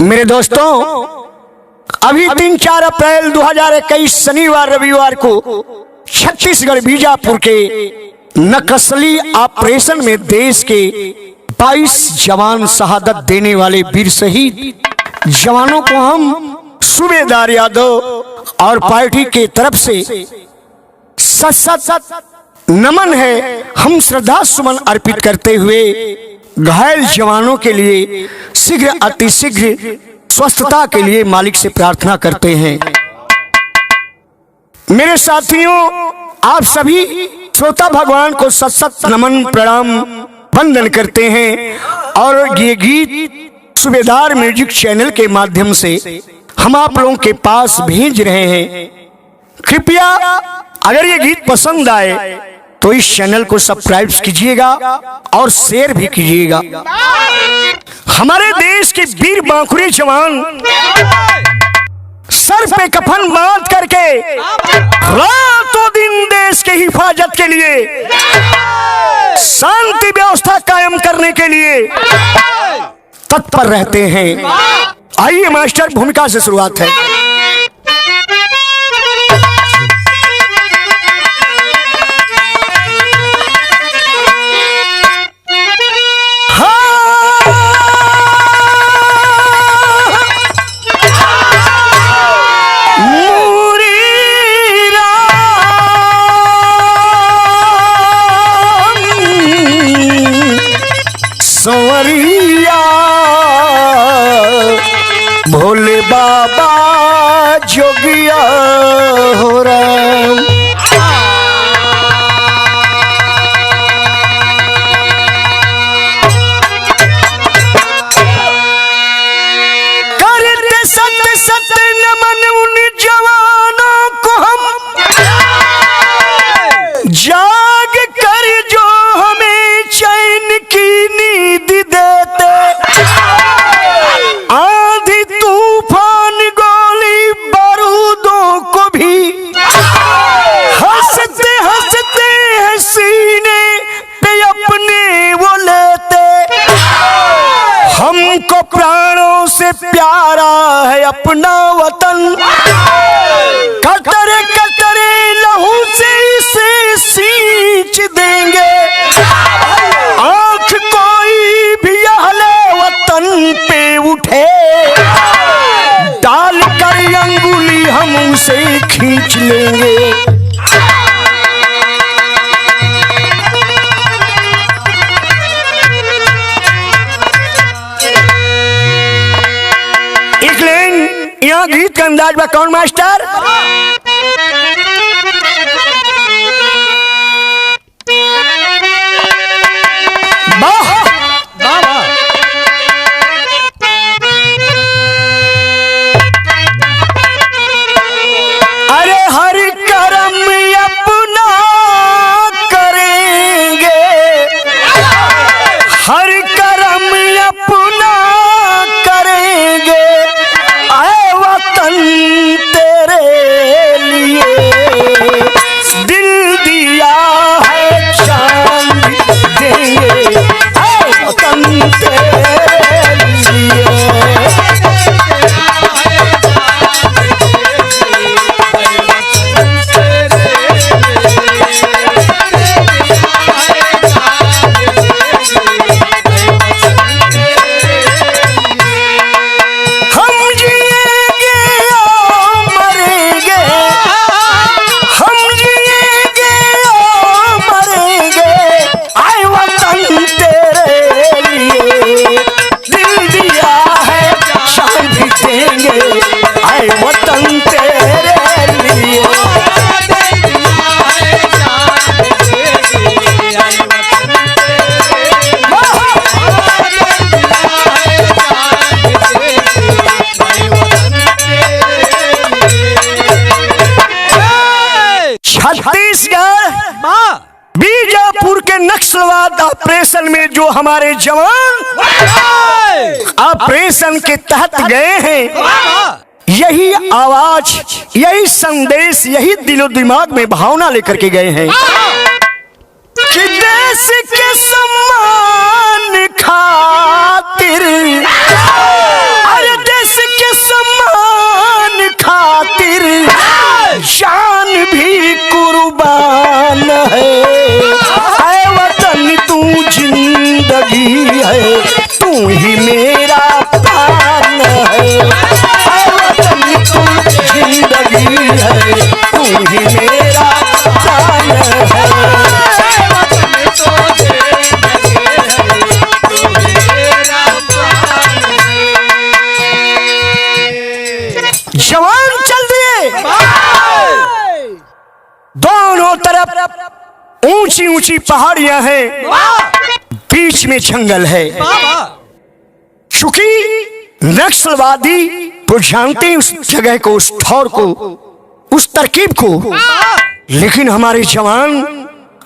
मेरे दोस्तों, अभी 3-4 अप्रैल 2021 शनिवार रविवार को छत्तीसगढ़ बीजापुर के नक्सली ऑपरेशन में देश के 22 जवान शहादत देने वाले वीर शहीद जवानों को हम सूबेदार यादव और पार्टी के तरफ से सत नमन है। हम श्रद्धा सुमन अर्पित करते हुए घायल जवानों के लिए शीघ्र अतिशीघ्र स्वस्थता के लिए मालिक से प्रार्थना करते हैं। मेरे साथियों, आप सभी श्रोता भगवान को सत नमन प्रणाम वंदन करते हैं और ये गीत सूबेदार म्यूजिक चैनल के माध्यम से हम आप लोगों के पास भेज रहे हैं। कृपया अगर ये गीत पसंद आए तो इस चैनल को सब्सक्राइब कीजिएगा और शेयर भी कीजिएगा। हमारे देश के वीर बांकुरे जवान सर पे कफन बांध करके रातों दिन देश के हिफाजत के लिए, शांति व्यवस्था कायम करने के लिए तत्पर रहते हैं। आइए मास्टर, भूमिका से शुरुआत है। संवरिया भोले बाबा जोगिया हो राम, करते सत नमन उन जवानों को हम, जाग कर जो हमें चैन की नींद देते, आंधी तूफान गोली बारूदों को भी हंसते हंसते सीने पे अपने वो लेते। हमको प्राणों से प्यारा है अपना वतन, कतरे कतरे लहू से इसे सींच देंगे, आंख कोई भी अहले वतन पे उठे, डाल कर अंगुली हम उसे खींच लेंगे। एक लाइन यहाँ गीत का अंदाज बा कौन मास्टर? अरे हर कर्म अपना करेंगे, हर कर्म अपना करेंगे, आए वतन तेरे लिए दिल दिया है जान देंगे, आए वतन तेरे लिए। छत्तीसगढ़ बीजापुर के नक्सलवाद ऑपरेशन में जो हमारे जवान ऑपरेशन के तहत गए हैं, यही आवाज, यही संदेश, यही दिलो दिमाग में भावना लेकर के गए हैं कि देश के सम्मान खातिर, अरे ऊंची ऊंची पहाड़ियां हैं, बीच में जंगल है। चूंकि नक्सलवादी तो जानते हैं उस जगह को, उस ठौर को, उस तरकीब को, लेकिन हमारे जवान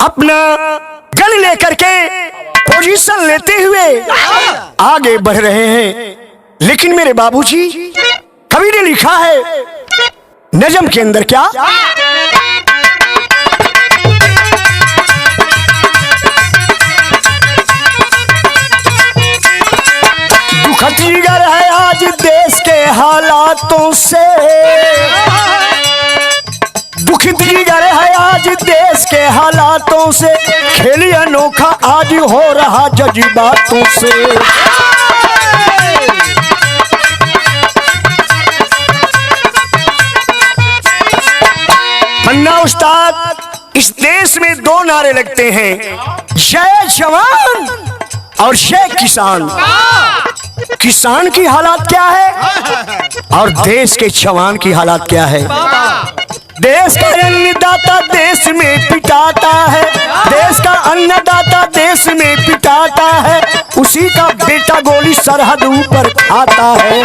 अपना गन लेकर के पोजीशन लेते हुए आगे बढ़ रहे हैं। लेकिन मेरे बाबूजी, कवि ने लिखा है नजम के अंदर क्या, दुखद जिगर है आज देश के हालातों से, दुखद जिगर है आज देश के हालातों से, खेली अनोखा आज हो रहा जज्बातों से। पन्ना उस्ताद, इस देश में दो नारे लगते हैं, जय जवान और जय किसान। किसान की हालात क्या है और देश के जवान की हालात क्या है। देश का अन्नदाता देश में पिटाता है, देश का अन्नदाता देश में पिटाता है, उसी का बेटा गोली सरहद ऊपर खाता है।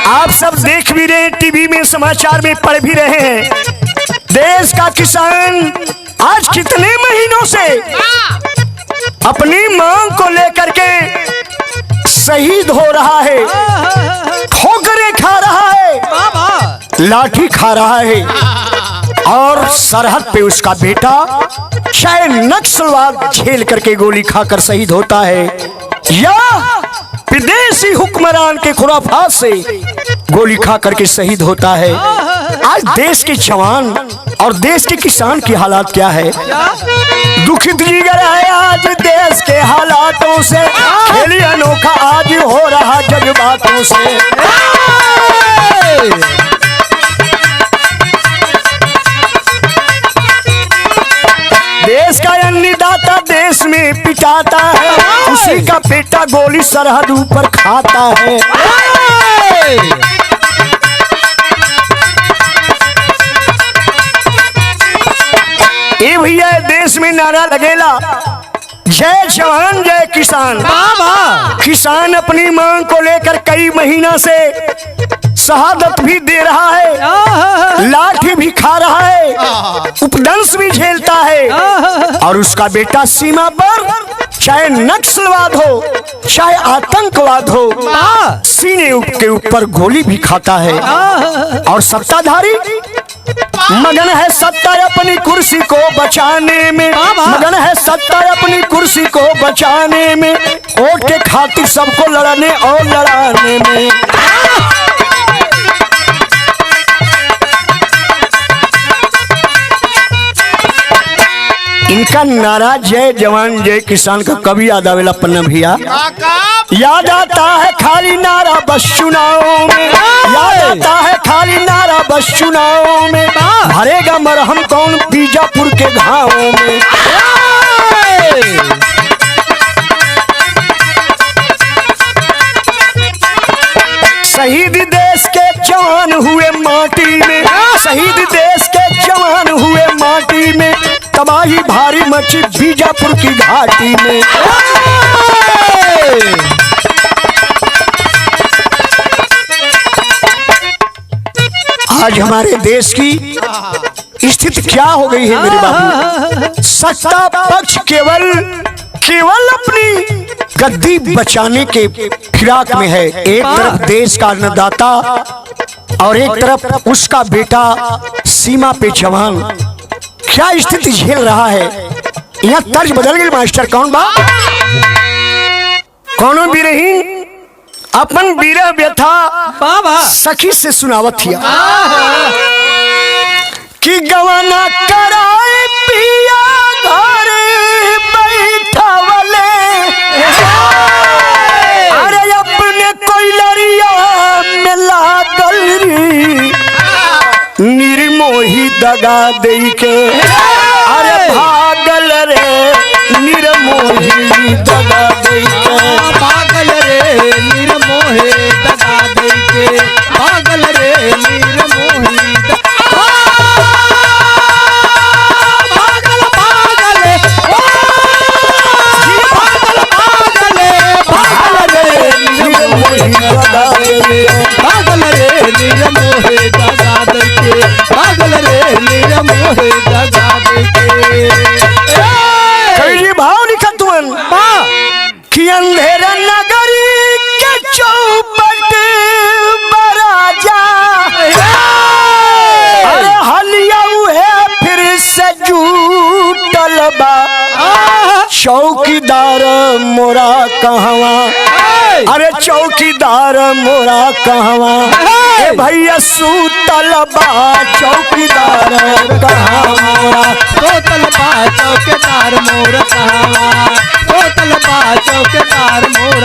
आप सब देख भी रहे, टीवी में समाचार में पढ़ भी रहे हैं, देश का किसान आज कितने महीनों से अपनी मांग को लेकर के शहीद हो रहा है, ठोकरें खा रहा है, लाठी खा रहा है, और सरहद पे उसका बेटा चाहे नक्सलवाद झेल करके गोली खाकर शहीद होता है या विदेशी हुक्मरान के खुराफात से गोली खा करके शहीद होता है। आज देश के जवान और देश के किसान की हालात क्या है। दुखित जिगर है आज देश के हालातों से, खेली अनोखा आज हो रहा जज्बातों से। देश का अन्नदाता देश में पिटाता है, उसी का बेटा गोली सरहद ऊपर खाता है। ए भैया, देश में नारा लगेला जय जवान जय किसान। किसान अपनी मांग को लेकर कई महीना से शहादत भी दे रहा है, लाठी भी खा रहा है, उपदंश भी झेलता है, और उसका बेटा सीमा पर चाहे नक्सलवाद हो चाहे आतंकवाद हो, सीने के ऊपर गोली भी खाता है। और सत्ताधारी मगन है सत्ता अपनी कुर्सी को बचाने में, मगन है सत्ता अपनी कुर्सी को बचाने में, वोट के खातिर सबको लड़ने और लड़ाने में। इनका नारा जय जवान जय किसान का कभी याद आवेला पन्ना भैया, याद आता है खाली नारा बस चुनाव में, याद आता है खाली नारा बस चुनाव में, भरेगा मरहम कौन बीजापुर के घावों में। शहीद देश के जवान हुए माटी में, शहीद देश के जवान हुए माटी में, तबाही भारी मची बीजापुर की घाटी में। आज हमारे देश की स्थिति क्या हो गई है मेरे बाबू। सत्ता पक्ष केवल अपनी गद्दी बचाने के फिराक में है। एक तरफ देश का अन्नदाता और एक तरफ उसका बेटा सीमा पे जवान, क्या स्थिति झेल रहा है। यहाँ तर्ज बदल गई मास्टर। कौन बा कौनो बिरहीन अपन बीरा व्यथा सखी से सुनावत थिया कि गवाना कराए पिया घर बैठावले, अरे अपने कोई लरिया में लागल निर्मोही दगा दे के, अरे भागल रे निर्मोही दगा दे के, पागल रे निर्मोहे दगा दे के, कवि जी भाव लिखा तुमन कि अंधेरा नगरी के चौपट बराजा अरे हलिया है फिर से जूटल बा चौकीदार मोरा कहवा अरे चौकीदार मोरा कहवा ए भैया सूतल बा चौकीदार कहवा मोरा सोतल बा चौकीदार मोर कहवा सोतल बा चौकीदार मोर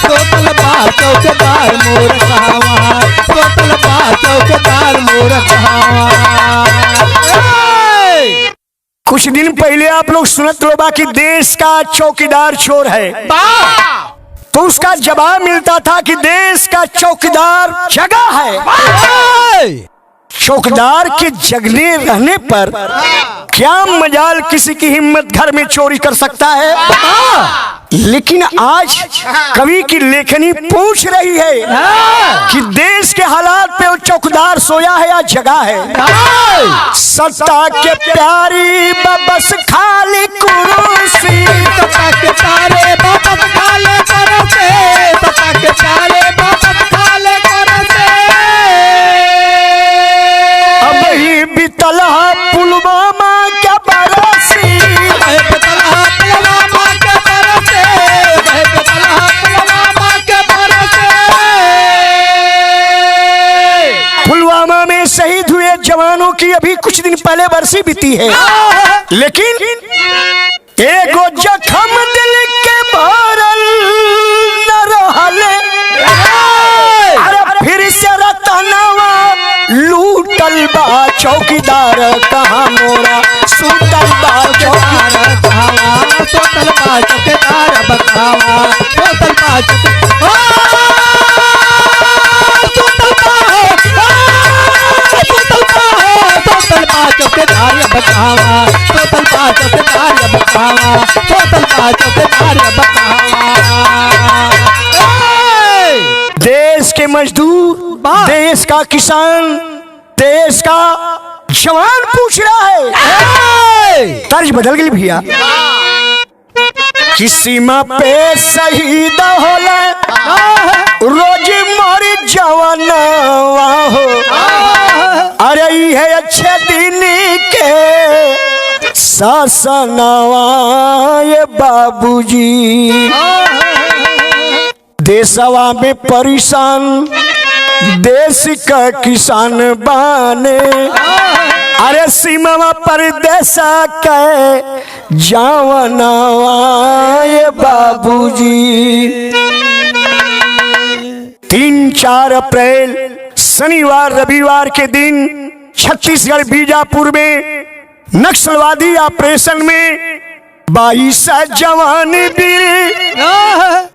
चौकीदार मोर कहवा सोतल बा चौकीदार मोर कहवा। कुछ दिन पहले आप लोग सुनत लो बा कि देश का चौकीदार चोर है, तो उसका जवाब मिलता था कि देश का चौकीदार जगह है। चौकीदार के जगने रहने पर क्या मजाल किसी की हिम्मत घर में चोरी कर सकता है। लेकिन आज कवि की लेखनी पूछ रही है कि देश के हालात पे वो चौकीदार सोया है या जगह है। सत्ता के प्यारी बस खाली कुर्सी सत्ता के प्यारे बस खाली कुर्सी सत्ता के प्यारे बस खाली कुर्सी अब ही बितला पुलवामा के बरसी पुलवामा में शहीद हुए जवानों की अभी कुछ दिन पहले बरसी बीती है, लेकिन एगो जख्म दिल के भरल न रहले। अरे फिर से रतनवा लूटल बा चौकीदार कहाँ मोरा सूतल बा चौकीदार कहवा सोतल बा चौकीदार बखावा सोतल बा चौकीदार बखावा सोतल बा चौकीदार बखावा सोतल बा चौकीदार बखावा। देश के मजदूर, देश का किसान, देश का जवान पूछ रहा है। तर्ज बदल गई भैया कि सीमा पे शहीद होला रोज मर जवानवा हो। अरे है अच्छे दिन के शासनवा ये बाबूजी देशवा में परेशान देश का किसान बाने। अरे सीमा पर देश के जवानवा ये बाबूजी 3-4 अप्रैल शनिवार रविवार के दिन छत्तीसगढ़ बीजापुर में नक्सलवादी ऑपरेशन में 22 जवान वीर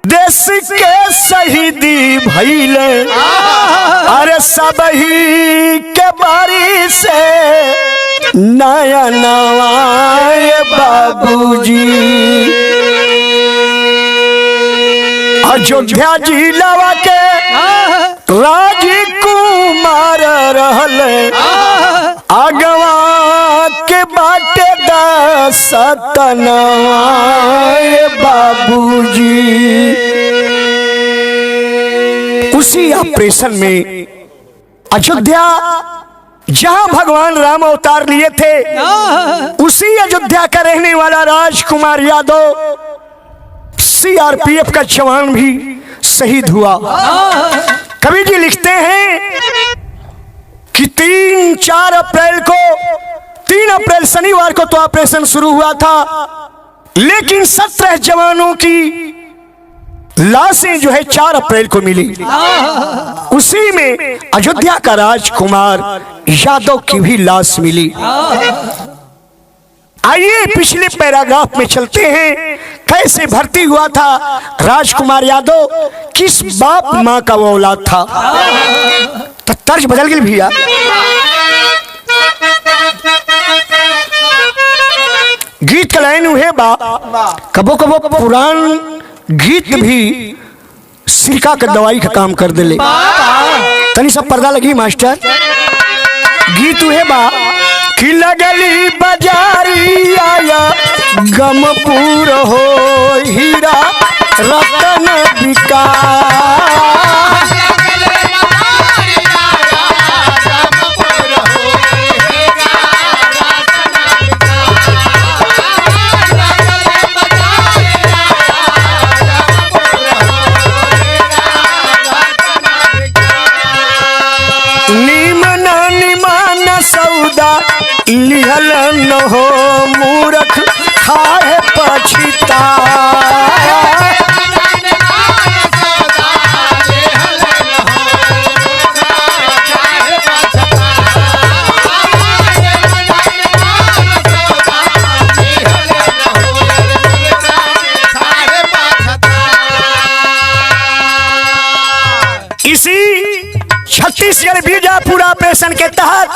देश के शहीदी भइले। अरे सब ही के बारी से नया नवाए बाबूजी अयोध्या जिला के राजकुमार रहले आगवा के बाटे सतनवाए बाबूजी। उसी ऑपरेशन में अयोध्या जहां भगवान राम अवतार लिए थे उसी अयोध्या का रहने वाला राजकुमार यादव सीआरपीएफ का जवान भी शहीद हुआ। कवि जी लिखते हैं कि 3-4 अप्रैल को 3 अप्रैल शनिवार को तो ऑपरेशन शुरू हुआ था, लेकिन 17 जवानों की लाशें जो है 4 अप्रैल को मिली। उसी में अयोध्या का राजकुमार यादव की भी लाश मिली। आइए पिछले पैराग्राफ में चलते हैं, कैसे भर्ती हुआ था राजकुमार यादव, किस बाप माँ का वो औलाद था। तो तर्ज बदल गई भैया। गीत का लाइन हुए बा कबो कबो पुरान गीत भी सिरका के दवाई का काम कर दिले। तनी सब पर्दा लगी मास्टर। गीत हुए बा कि लगली बाजारी आया गमपुर हो हीरा रतन बिका। सौदा लिहल न हो मूर्ख खाए पछिता। इसी छत्तीसगढ़ बीजापुर ऑपरेशन के तहत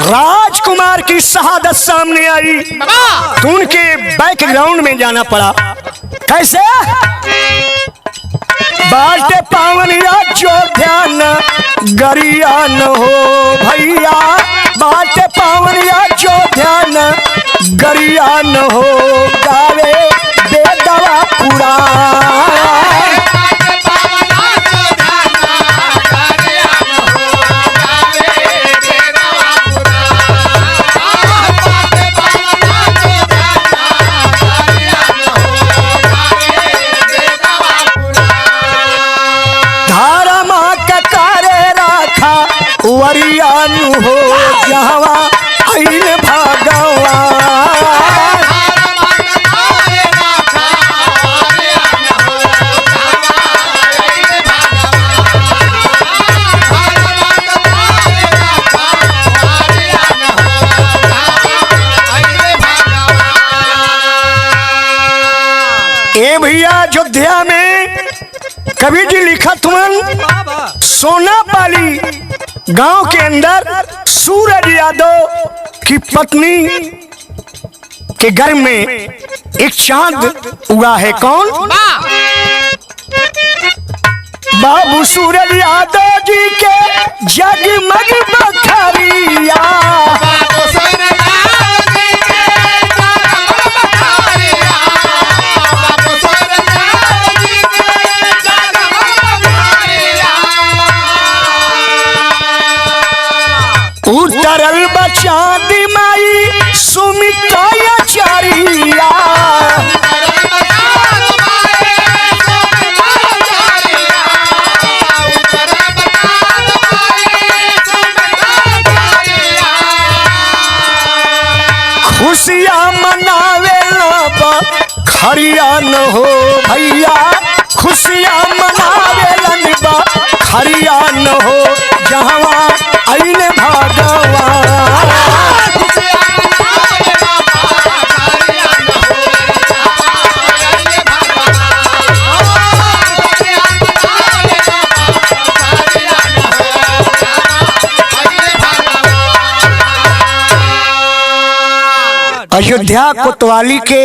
राजकुमार की शहादत सामने आई तो उनके बैकग्राउंड में जाना पड़ा। कैसे बाटे पावन अयोध्या न गरिया न हो भैया, बाटे पावन अयोध्या न गरिया न हो गावे बेदवा पुराण। वरियानु हो जहवा आइल भगवान। ए भैया अयोध्या में कबीर जी लिखत हुआ सोनापाली गांव के अंदर सूरज यादव की पत्नी के घर में एक चांद उगा है। कौन? बाबू सूरज यादव जी के जगमग बखरिया। उतरल बचांद माई सुमित्रा चारिया। खुशियाँ मनावे खरिया न हो भैया, खुशियाँ मनावे खरिया न हो जहवा आइल भगवान। अयोध्या कोतवाली के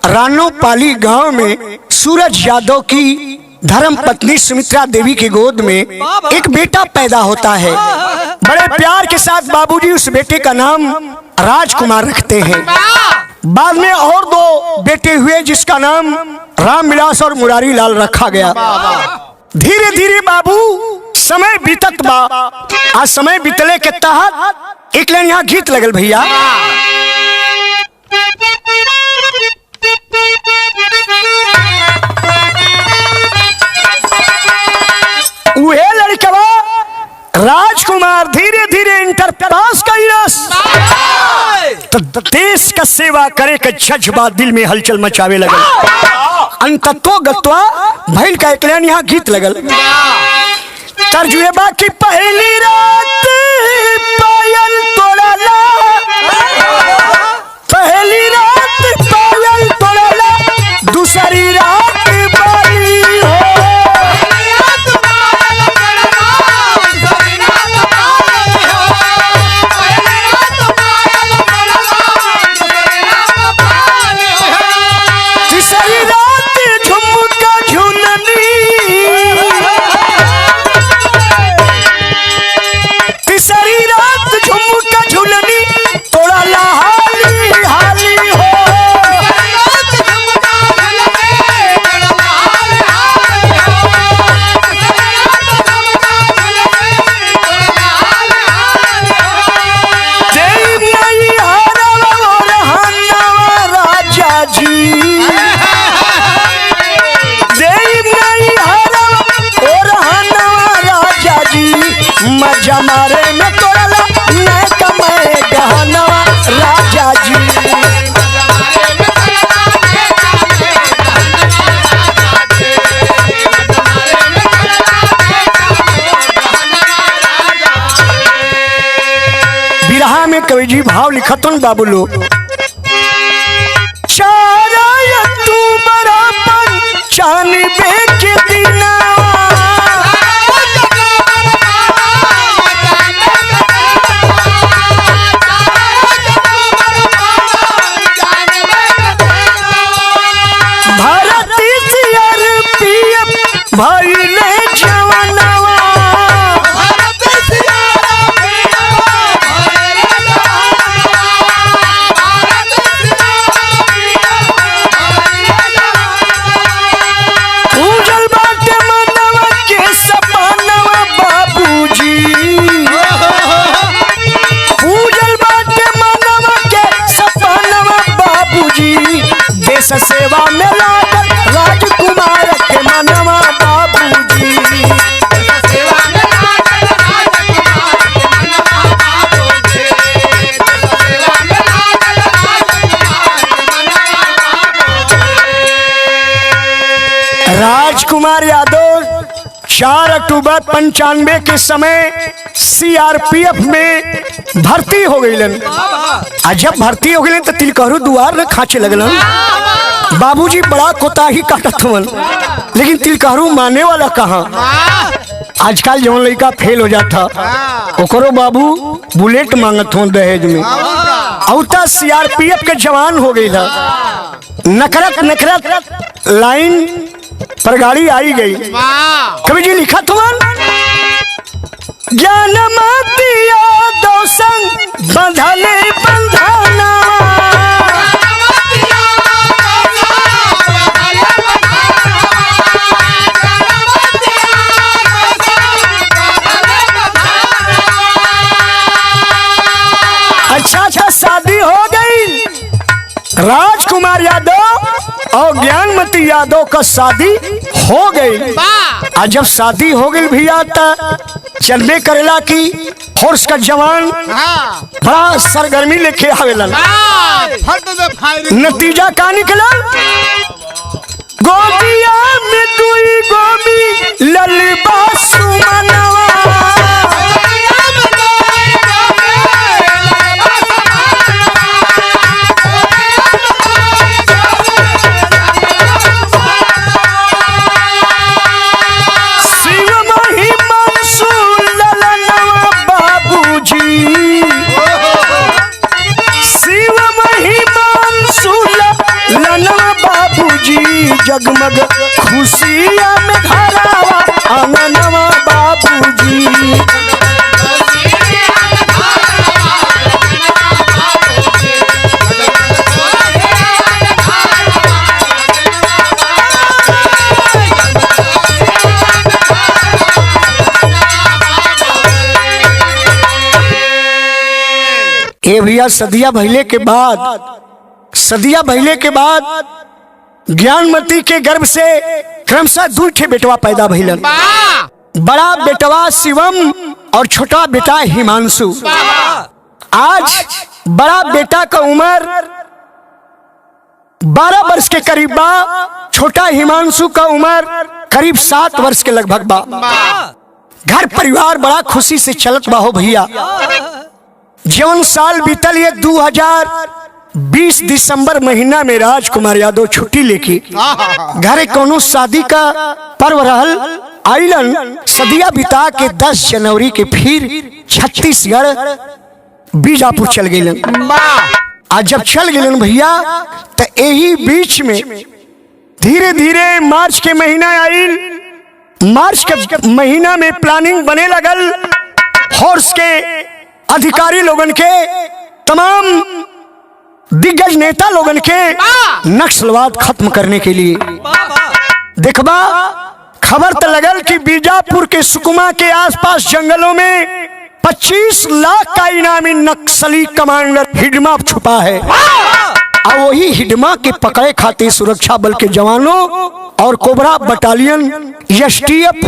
रानोपाली गांव में सूरज यादव की धर्म पत्नी सुमित्रा देवी की गोद में एक बेटा पैदा होता है। बड़े प्यार के साथ बाबूजी उस बेटे का नाम राजकुमार रखते हैं। बाद में और दो बेटे हुए जिसका नाम रामविलास और मुरारी लाल रखा गया। धीरे धीरे बाबू समय बीतत बा। आज समय बीतले के तहत एक लाइन यहाँ गीत लगल भैया। उहे लड़कवा राजकुमार धीरे धीरे इंटर पास कैलस तो देश का सेवा करे के जज्बा दिल में हलचल मचावे लगल। अंततो गत्वा भइल का एक लाइन यहाँ गीत लगल। तर्जुए बाकी पहली रात पायल तोड़ला, पहली रात पायल तोड़ला, दूसरी रात बारी हो। जी भाव लिखतन बाबू लोग। 4 अक्टूबर पंचानवे के दिना भारती सीआरपीएफ भइले जवानवा। पूजल बाटे मनवा के सपनवा बाबूजी, पूजल बाटे मनवा के सपनवा बाबूजी। देश सेवा में लागल राजकुमार के मनवा बाबूजी। राजकुमार यादव 4 अक्टूबर 95 के समय सीआरपीएफ में भर्ती हो गईलन। जब भर्ती हो गईलन तो तिलकहरू दुआर न खाचे लगलन। बाबूजी बड़ा कोताही काटत हवन, लेकिन तिलकहरू माने वाला कहाँ। आजकल जवन लड़का फेल हो जाता ओकरो बाबू बुलेट मांगत हो दहेज में। औता सीआरपीएफ के जवान हो गई था। नकरत नकरत लाइन पर गाड़ी आई गई। कवि जी लिखा तुमन ज्ञान मतिया दो संग बंधले बंधना। अच्छा शादी हो गई। राजकुमार यादव और ज्ञानमती यादव का शादी हो गई। आज जब शादी हो गई भैया चलबे करेला की फोर्स का जवान बड़ा सरगर्मी लेके आवेला। नतीजा का निकला गोदिया में दुई गोमी ललबा सुमनवा। जगमग खुशिया में घरावा आंगनवा बाबूजी। ए भैया सदिया भइले के बाद ज्ञानमती के गर्भ से क्रमशः 2 ठे बेटवा पैदा भइलन। बड़ा बेटवा शिवम और छोटा बेटा हिमांशु। आज बड़ा बेटा का उम्र 12 वर्ष के करीब बा। छोटा हिमांशु का उम्र करीब 7 वर्ष के लगभग बा। घर परिवार बड़ा खुशी से चलत बा हो भैया। जौन साल बीतल ये 2020 दिसंबर महीना में राजकुमार यादव छुट्टी लेके घरे कोनो शादी का पर्व रहल आइलन। सदिया बिता के 10 जनवरी के फिर छत्तीसगढ़ बीजापुर चल गए। आज जब चल गए भैया तो यही बीच में धीरे धीरे मार्च के महीना आइल। मार्च के महीना में प्लानिंग बने लगल। फोर्स के अधिकारी लोगन के तमाम दिग्गज नेता लोगन के नक्सलवाद खत्म करने के लिए। देखबा खबर तो लगल कि बीजापुर के सुकमा के आसपास जंगलों में 25 लाख का इनामी नक्सली कमांडर हिडमा छुपा है। और वही हिडमा के पकड़े खातिर सुरक्षा बल के जवानों और कोबरा बटालियन, एसटीएफ,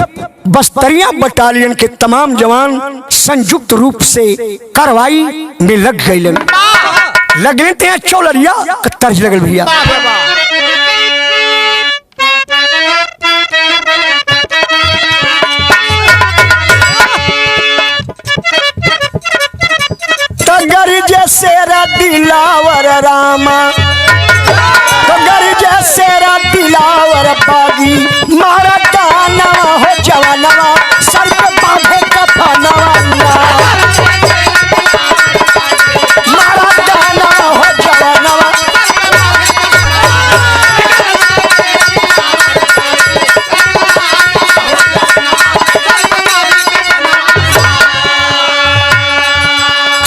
बस्तरिया बटालियन के तमाम जवान संयुक्त रूप से कार्रवाई में लग गए। लगने थे चौलरिया तर्ज लगल भैया। तगर रामा तो गरजे शेरा दिलावर बागी मारा गाना हो जवानवा सर पे बांधे कफनवा मारा गाना हो जवानवा।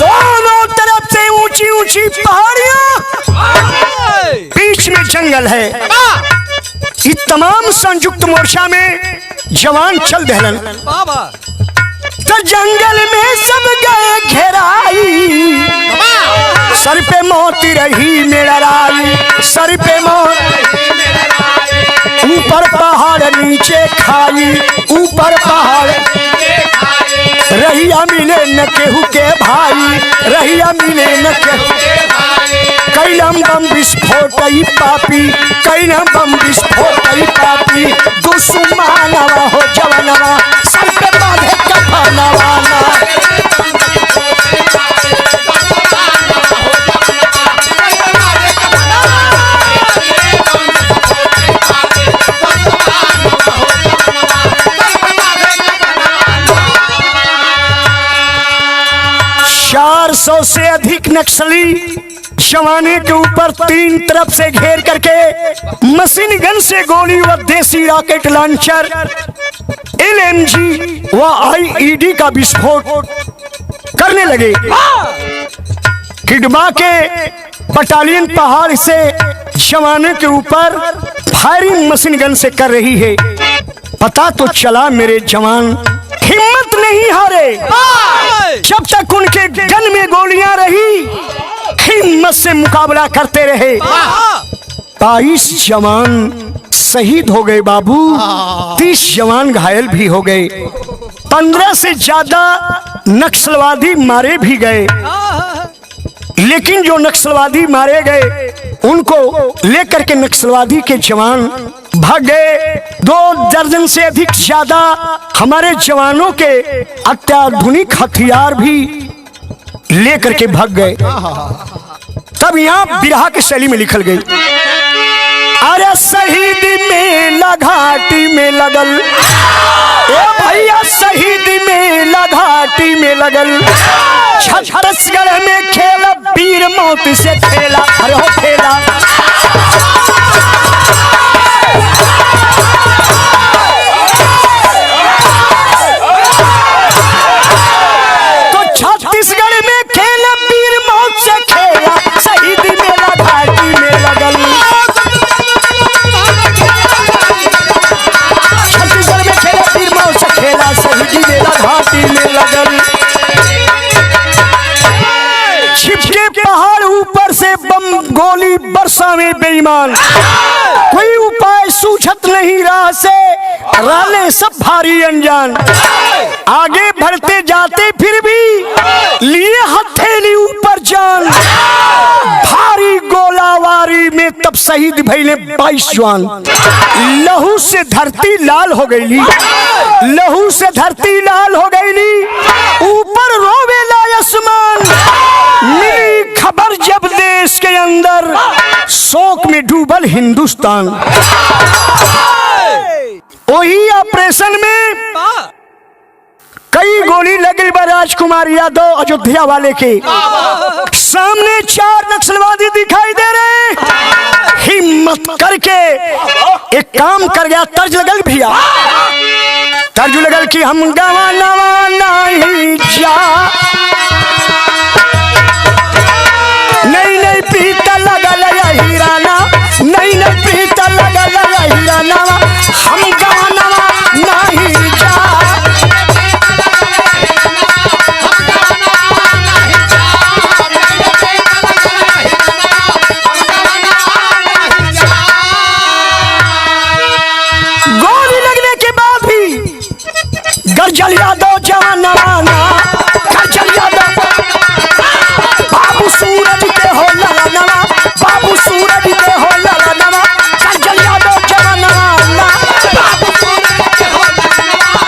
दोनों तरफ से ऊंची ऊंची पहाड़ियां, बीच में जंगल है। इस तमाम संयुक्त मोर्चा में जवान चल दहलन तो जंगल में सब गए घेराई सर पे मोती रही मेड़राई सर पे मोत ऊपर पहाड़ नीचे खाई ऊपर पहाड़ रहिया मिले न केहू के भाई रहिया मिले न केहू कैलम बम विस्फोट पापी कैलम बम विस्फोट पापी दुश्मनवा हो जवानवा सर पे बांधे कफनवा। चार 400 से अधिक नक्सली जवाने के ऊपर तीन तरफ से घेर करके मशीन गन से गोली व देसी रॉकेट लॉन्चर LMG व IED का विस्फोट करने लगे। किडमा के बटालियन पहाड़ से जवानों के ऊपर फायरिंग मशीन गन से कर रही है। पता तो चला मेरे जवान हिम्मत नहीं हारे, जब तक उनके गन में गोलियां रही हिम्मत से मुकाबला करते रहे। 22 जवान शहीद हो गए बाबू, 30 जवान घायल भी हो गए, 15 से ज्यादा नक्सलवादी मारे भी गए। लेकिन जो नक्सलवादी मारे गए उनको लेकर के नक्सलवादी के जवान भाग गए। 2 दर्जन से अधिक ज्यादा हमारे जवानों के अत्याधुनिक हथियार भी लेकर के भाग गए। तब यहाँ बिरहा की शैली में लिखल गई, अरे शहीद मेला घाटी में लगल, ए भैया शहीद मेला घाटी में लगल, छत्तीसगढ़ में खेला वीर मौत से खेला, अरे हो खेला। तो छत्तीसगढ़ में खेला वीर मौत से खेला, शहीद मेला घाटी में लगल। छत्तीसगढ़ में खेला वीर मौत से खेला, शहीद मेला घाटी में लगल। छिपके पहाड़ ऊपर से बम गोली बरसा में बेईमान, कोई उपाय सूझत नहीं राह से, राले सब भारी अनजान। आगे बढ़ते जाते फिर भी लिए हथेली ऊपर जान, भारी गोलाबारी में तब शहीद भइले 22 जवान। लहू से धरती लाल हो गईली, लहू से धरती लाल हो गईली, ऊपर रोवेला आसमान। मिली खबर जब देश के अंदर, शोक में डूबल हिंदुस्तान। वही ऑपरेशन में कई गोली लगी बा राजकुमार यादव अयोध्या वाले के सामने। 4 नक्सलवादी दिखाई दे रहे, हिम्मत करके एक काम कर गया, तर्ज लगल भैया, तर्ज लगल कि हम गवा नवा नहीं जा, नहीं पीता लगल हीराना, नहीं पीता लगल हीराना, हम गवा नवा नहीं जा। गोली लगने के बाद भी गरजल यादव जवान नवाना, गरजल यादव बाबू सूरज के हो लला नवा, बाबू सूरज के हो लला नवा, गरजल यादव जवान नवाना, बाबू सूरज के हो लला नवा।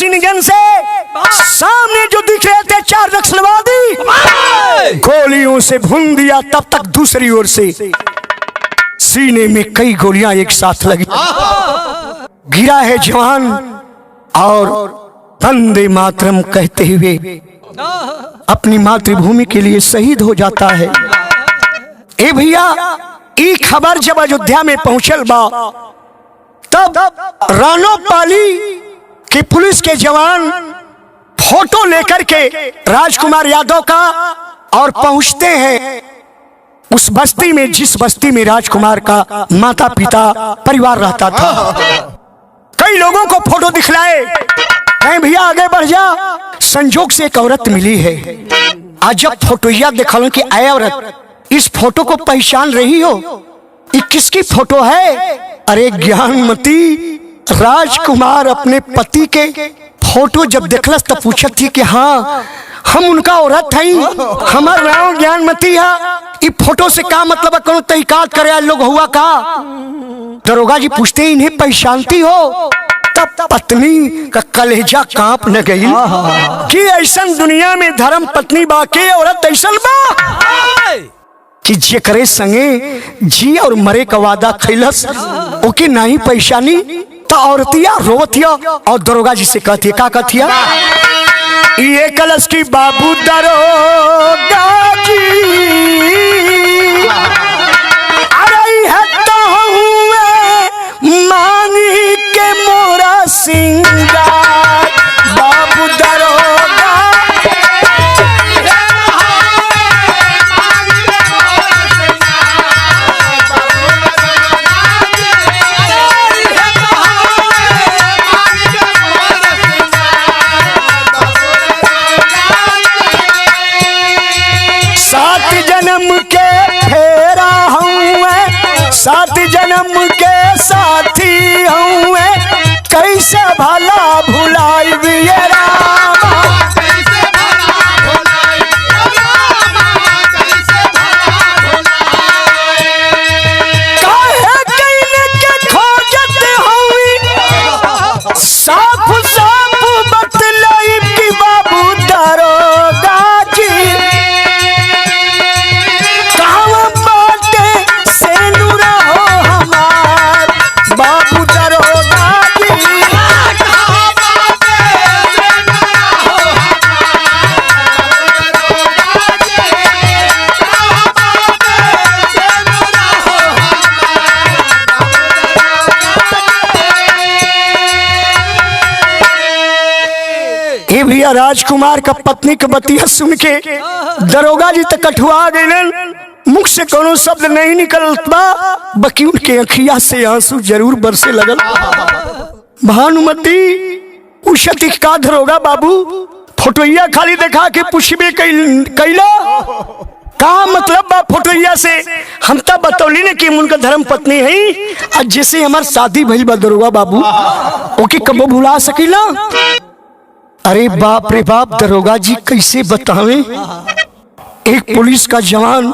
किशनगंज से सामने जो दिख रहे थे 4 नक्सलवादी, गोलियों से भून दिया। तब तक दूसरी ओर से सीने में कई गोलियां एक साथ लगी। गिरा है जवान और वंदे मातरम कहते हुए अपनी मातृभूमि के लिए शहीद हो जाता है। ए भैया, ई खबर जब अयोध्या में पहुंचल बा, तब रानोपाली की पुलिस के जवान फोटो लेकर के राजकुमार यादव का और पहुंचते हैं उस बस्ती में, जिस बस्ती में राजकुमार का माता पिता परिवार रहता था। कई लोगों को फोटो दिखलाए, कहीं भैया आगे बढ़ जा। संजोग से एक औरत मिली है। आज जब फोटोया देखल कि आए औरत, इस फोटो को पहचान रही हो? ये किसकी फोटो है? अरे ज्ञानमती, राजकुमार अपने पति के फोटो जब देखलस तब पूछत थी कि हाँ हम उनका औरत हई, हमार नाम ज्ञानमती है। ये फोटो से का मतलब है? कौन तहकीकात करे लोग हुआ का? दरोगा जी पूछते इन्हें पहचानती हो? तब पत्नी का कलेजा कांप न गई कि ऐसा दुनिया में धर्म पत्नी बाके औरत ऐसा बा कि जेकरे संगे जी और मरे का वादा खैलस ओके नहीं पहचानी तो औरतिया रोवतिया और दरोगा जी से कहती है, का कहतिया? ये कलश की बाबू दरोगा जी, अरे है तो हुए मानी के मोरा सिंगार, बाबू दरोगा सात जन्म के साथी हूँ, कैसे भला भुलाई ये रामा, कैसे भला भुलाई काहे कइने के खोजत हूँ, साफ साफ बतलाई कि बाबू दरोगा जी कहाँ बाटे से नूरा हो हमार, बाबू दरोगा जी कहाँ बाटे से नूरा हो ये भैया राजकुमार का पत्नी के बतिया सुन के दरोगा जी तक कठुआ गए। मुख से कोनो शब्द नहीं निकलत बा, बाकी उनके अखिया से आंसू जरूर बरसे लगल। भानुमती पूछती का दरोगा बाबू, फोटोइया खाली देखा के पूछबे कैला का मतलब बा फोटोइया से? हम तब बतौली ने कि उनका धर्म पत्नी है, आज जैसे हमार शादी भइल बा दरोगा बाबू, ओके कबो भुला सकीला? अरे बाप रे बाप दरोगा जी कैसे बतावे। एक पुलिस का जवान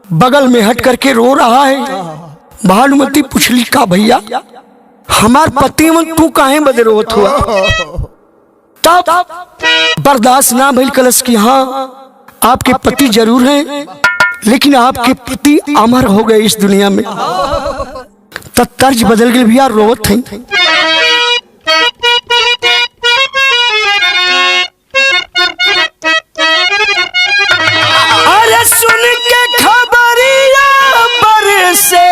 बगल में हट करके रो रहा है। भानुमती पूछली का भैया हमार पति मन तू काहे बदे रोत हुआ? तब बर्दाश्त ना भइल कलश की हाँ आपके पति जरूर हैं, लेकिन आपके पति अमर हो गए इस दुनिया में। तब तर्ज बदल गई भैया, रोवत है। अरे सुन के खबरिया बरसे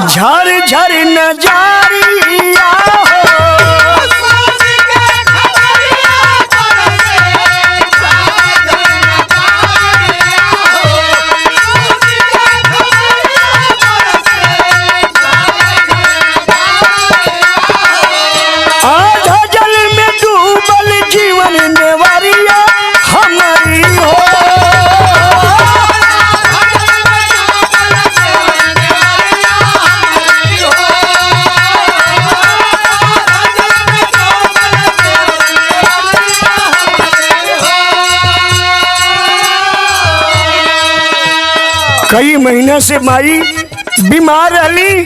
झर झर नजारिया आधा जल में डूबल जीवन नेवरिया हमारी हो। कई महीने से माई बीमार रही,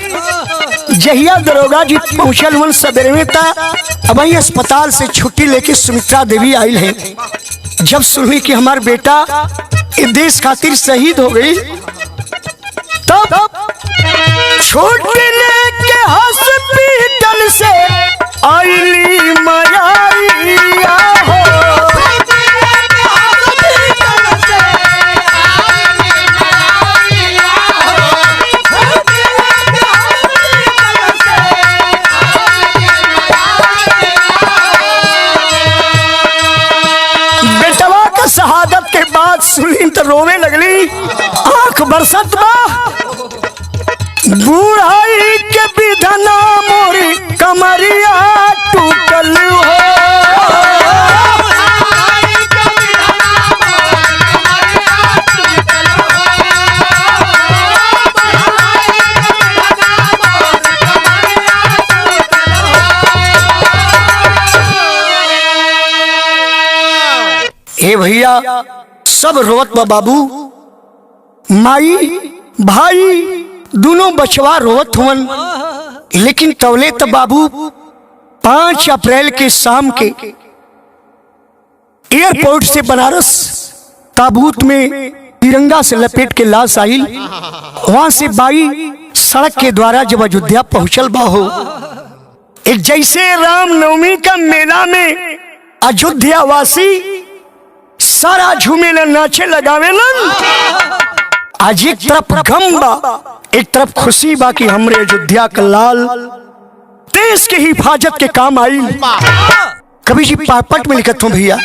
जहिया दरोगा जी पहुंचल मन सवेरे में था। अब वही अस्पताल से छुट्टी लेके सुमित्रा देवी आई है। जब सुनी कि हमार बेटा इस देश खातिर शहीद हो गई, तब छुट्टी लेके हॉस्पिटल से आईली माया हो। शहादत के बाद सुनी तो रोवे लगली, आंख बरसत बा। बुढ़ाई के विधना मोरी कमरिया टूटल हो। ए भैया सब रोवत बा, बाबू माई भाई दोनों बचवा रोवत हुवन। लेकिन तवले तब बाबू 5 अप्रैल के शाम के एयरपोर्ट से बनारस ताबूत में तिरंगा से लपेट के लाश आई। वहां से बाई सड़क के द्वारा जब अयोध्या पहुंचल बा हो, एक जैसे रामनवमी का मेला में अयोध्या वासी सारा झूमेलन नाचे लगावेलन। आज एक तरफ गम बा, एक तरफ खुशी बा कि हमरे अयोध्या का लाल देश के हिफाजत के काम आई। कभी जी पापट में लिखत हूँ भैया,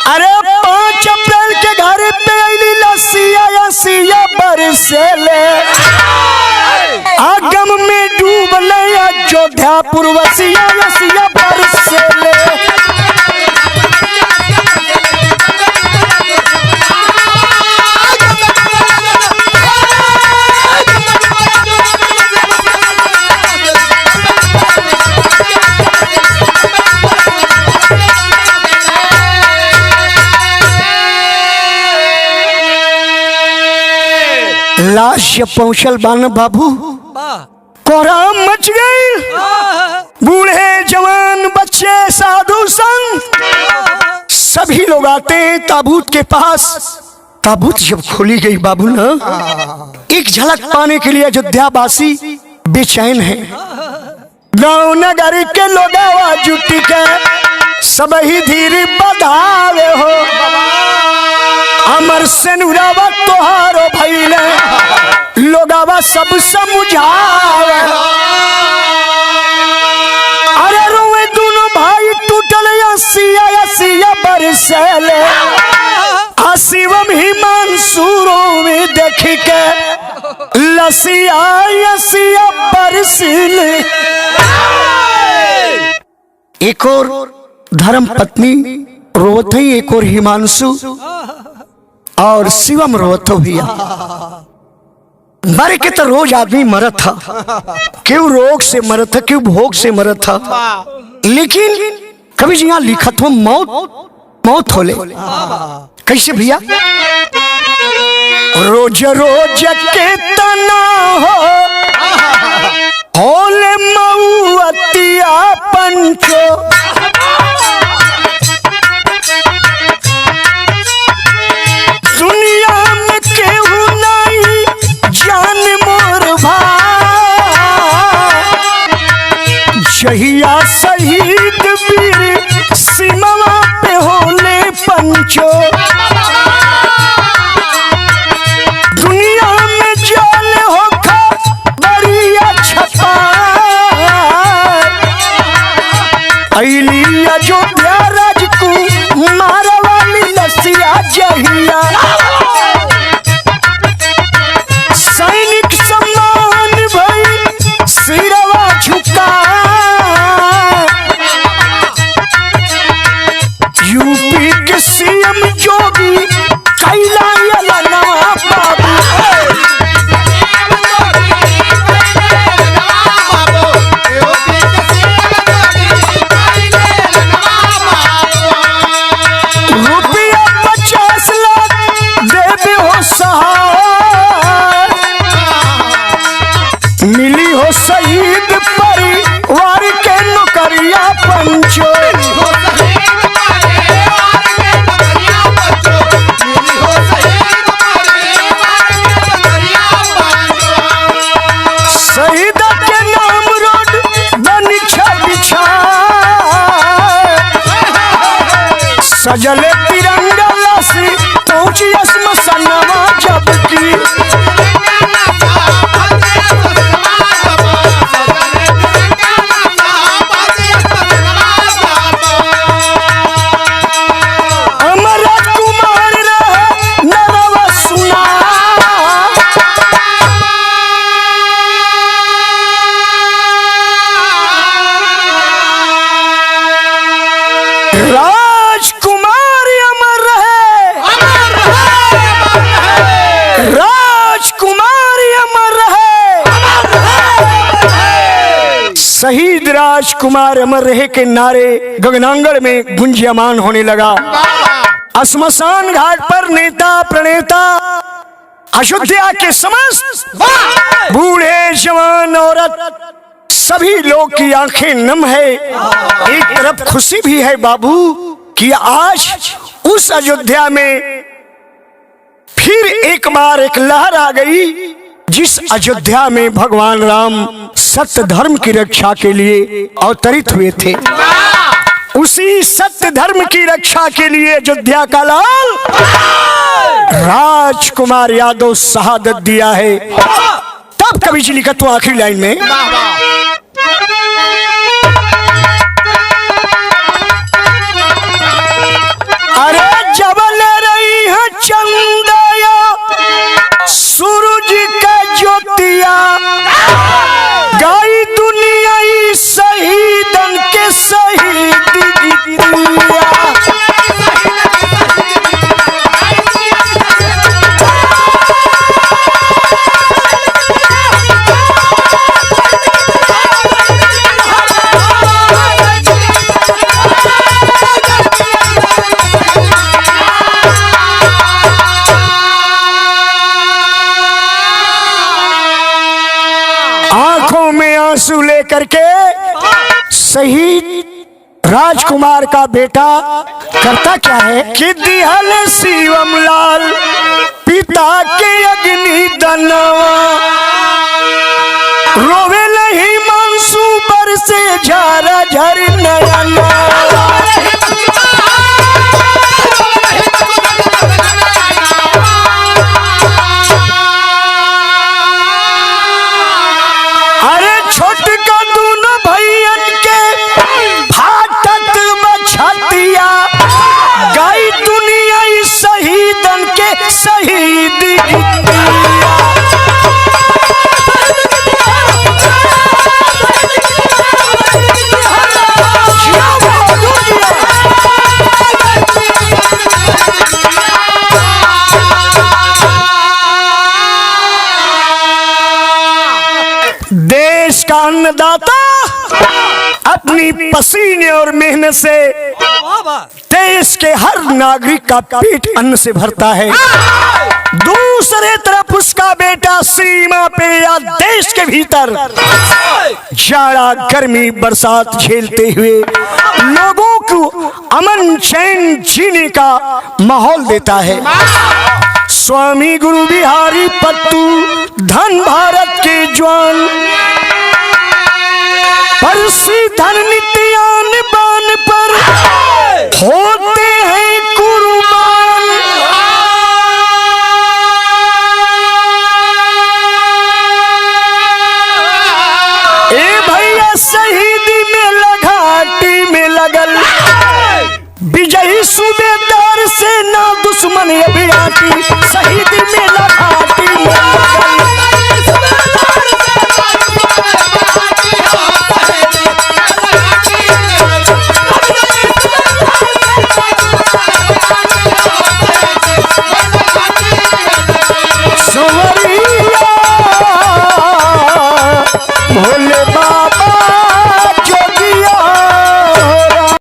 अरे 5 अप्रैल के घर पे आईली लसिया लसिया बरसेले, आगम में डूबले अयोध्या पूर्वसिया लसिया बरसेले। लाश जब पहुंचल बान बाबू, कोहराम मच गई। बूढ़े जवान बच्चे साधु संत सभी लोग आते हैं ताबूत के पास। ताबूत जब खोली गई बाबू ना, एक झलक पाने के लिए अयोध्या वासी बेचैन है। गाँव नगर के लोग आवाज जुटी के सब ही धीरे बधावे हो। अमर से नुरावा तोहारो भइले, लोगावा सब समझावे। अरे रोए दोनों भाई टूटल असिया असिया बरसेले। शिवम ही मंसूरों में देख के लसिया असिया बरसेले। एक और धर्म पत्नी रोवत है, एक और हिमांशु और शिवम रोवत हो भैया। मर के तो रोज आदमी मरत था, क्यों रोग से मरत था, क्यों भोग से मरत था। लेकिन कभी जी यहाँ लिखत हो मौत मौत होले। कैसे भैया, रोज रोज के तना हो होले मऊअतिया पंचो। दुनिया में केहू नहीं जान मोर भाई, जहिया शहीद वीर सीमा पे होले पंचो। दुनिया में जाल हो बड़िया छपा अली अयोध्या राजकू मारवाली लसिया जहिया। सैनिक सम्मान भई सिरवा झुका, यूपी के सीएम सजल तिरंगा लसी पहुंची स्मशानवा जबकि शहीद राजकुमार अमर रहे के नारे गगनांगण में गुंजयमान होने लगा। श्मशान घाट पर नेता प्रणेता अयोध्या के समस्त बूढ़े जवान औरत सभी लोग की आंखें नम है। एक तरफ खुशी भी है बाबू कि आज उस अयोध्या में फिर एक बार एक लहर आ गई, जिस अयोध्या में भगवान राम सत्य धर्म की रक्षा के लिए अवतरित हुए थे। उसी सत्य धर्म की रक्षा के लिए अयोध्या का लाल राजकुमार यादव शहादत दिया है। तब कवि जी लिखा तो आखिरी लाइन में, अरे जबल रही है चंदया सूरज का ज्योतिया गाई दुनिया शहीदन के शहीद दिया। आंखों में आंसू लेकर के शहीद राजकुमार का बेटा करता क्या है कि दिहल शिवम लाल पिता के अग्नि दनवा रोवे नहीं मानसू बरसे झरा झर नयना। देश का अन्नदाता अपनी पसीने और मेहनत से देश के हर नागरिक का पेट अन्न से भरता है। दूसरे तरफ उसका बेटा सीमा पे या देश के भीतर जाड़ा गर्मी बरसात झेलते हुए लोगों को अमन चैन जीने का माहौल देता है। स्वामी गुरु बिहारी पत्तू धन भारत के जवान परसी धन नित्यान बान पर होते हैं कुर्बान। ए भैया शहीदी में घाटी में लगल विजयी सूबेदार से ना दुश्मन अभियाती शहीदी में